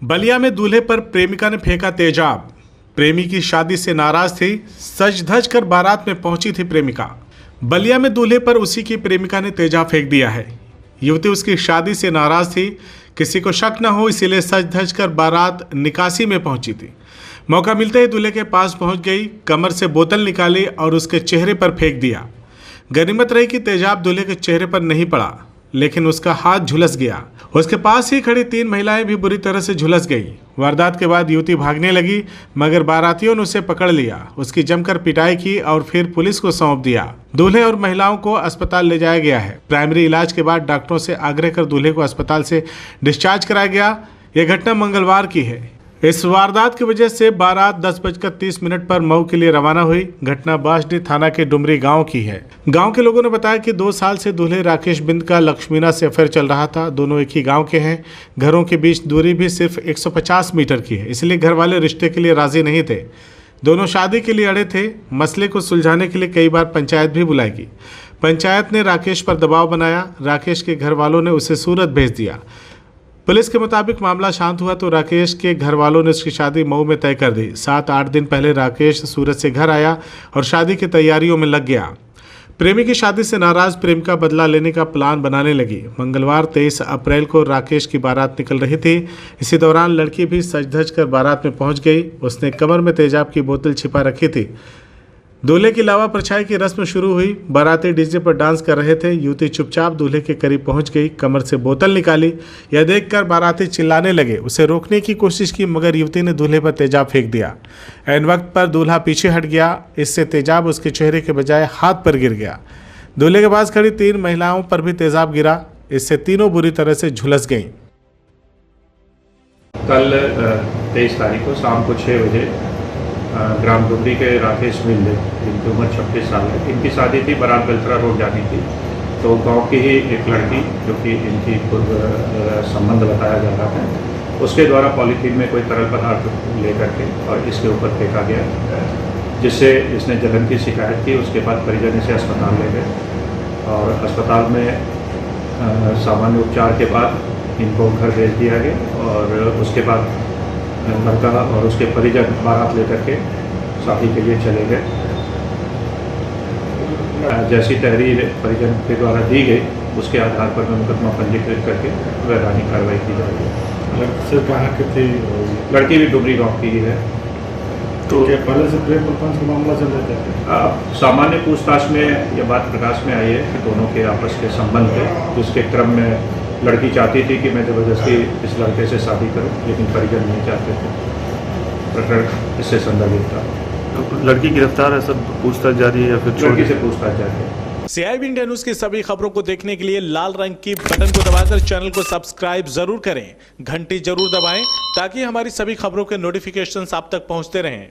बलिया में दूल्हे पर प्रेमिका ने फेंका तेजाब। प्रेमी की शादी से नाराज थी, सज धज कर बारात में पहुंची थी प्रेमिका। बलिया में दूल्हे पर उसी की प्रेमिका ने तेजाब फेंक दिया है। युवती उसकी शादी से नाराज थी, किसी को शक न हो इसीलिए सज धज कर बारात निकासी में पहुंची थी। मौका मिलते ही दूल्हे के पास पहुंच गई, कमर से बोतल निकाली और उसके चेहरे पर फेंक दिया। गनीमत रही कि तेजाब दूल्हे के चेहरे पर नहीं पड़ा, लेकिन उसका हाथ झुलस गया। उसके पास ही खड़ी 3 महिलाएं भी बुरी तरह से झुलस गई। वारदात के बाद युवती भागने लगी, मगर बारातियों ने उसे पकड़ लिया, उसकी जमकर पिटाई की और फिर पुलिस को सौंप दिया। दूल्हे और महिलाओं को अस्पताल ले जाया गया है। प्राइमरी इलाज के बाद डॉक्टरों से आग्रह कर दूल्हे को अस्पताल से डिस्चार्ज कराया गया। यह घटना मंगलवार की है। इस वारदात की वजह से बारात 10:30 पर मऊ के लिए रवाना हुई। घटना बांसडीह थाना के डुमरी गांव की है। गांव के लोगों ने बताया कि 2 साल से दूल्हे राकेश बिंद का लक्ष्मीना से अफेयर चल रहा था। दोनों एक ही गांव के हैं। घरों के बीच दूरी भी सिर्फ 150 मीटर की है, इसलिए घर वाले रिश्ते के लिए राजी नहीं थे। दोनों शादी के लिए अड़े थे। मसले को सुलझाने के लिए कई बार पंचायत भी बुलाई गई। पंचायत ने राकेश पर दबाव बनाया। राकेश के घर वालों ने उसे सूरत भेज दिया। पुलिस के मुताबिक मामला शांत हुआ तो राकेश के घर वालों ने उसकी शादी मऊ में तय कर दी। 7-8 दिन पहले राकेश सूरत से घर आया और शादी की तैयारियों में लग गया। प्रेमी की शादी से नाराज प्रेमिका बदला लेने का प्लान बनाने लगी। मंगलवार 23 अप्रैल को राकेश की बारात निकल रही थी। इसी दौरान लड़की भी सज धज कर बारात में पहुंच गई। उसने कमर में तेजाब की बोतल छिपा रखी थी। दूल्हे की लावा परछाई की रस्म शुरू हुई। बाराती डीजे पर डांस कर रहे थे। युवती चुपचाप दूल्हे के करीब पहुंच गई, कमर से बोतल निकाली। यह देखकर बाराती चिल्लाने लगे। उसे रोकने की कोशिश की, मगर युवती ने दूल्हे पर तेजाब फेंक दिया। ऐन वक्त पर दूल्हा पीछे हट गया। इससे तेजाब उसके चेहरे के बजाय हाथ पर गिर गया। दूल्हे के पास खड़ी 3 महिलाओं पर भी तेजाब गिरा। इससे तीनों बुरी तरह से झुलस गईं। कल 23 तारीख को शाम को 6 बजे ग्राम डुमरी के राकेश बिंद, जिनकी उम्र 26 साल है, इनकी शादी थी। बारात बेलतरा रोड जानी थी। तो गांव की ही एक लड़की, जो कि इनकी पूर्व संबंध बताया जा रहा है, उसके द्वारा पॉलीथीन में कोई तरल पदार्थ लेकर के और इसके ऊपर फेंका गया, जिससे इसने जलन की शिकायत की। उसके बाद परिजन इसे अस्पताल ले गए और अस्पताल में सामान्य उपचार के बाद इनको घर भेज दिया गया। और उसके बाद लड़का और उसके परिजन बारात लेकर के शादी के लिए चले गए। जैसी तहरीर परिजन के द्वारा दी गई, उसके आधार पर मुकदमा पंजीकृत करके वैधानिक कार्रवाई की जाएगी। लड़की कहाँ की थी? लड़की भी डुमरी गांव की ही है। तो क्या पहले से प्रेम प्रपंच का मामला चल रहा था? सामान्य पूछताछ में यह बात प्रकाश में आई है कि दोनों के आपस के संबंध थे, जिसके क्रम में लड़की चाहती थी कि मैं ज़बरदस्ती इस लड़के से शादी करूं, लेकिन परिजन नहीं चाहते थे। प्रकरण इससे संदर्भित था। तो लड़की गिरफ्तार है, सब पूछताछ जारी है या फिर लड़की से पूछताछ जारी है। CIB इंडिया न्यूज की सभी खबरों को देखने के लिए लाल रंग की बटन को दबाकर चैनल को सब्सक्राइब जरूर करें, घंटी जरूर दबाएं ताकि हमारी सभी खबरों के नोटिफिकेशंस आप तक पहुंचते रहें।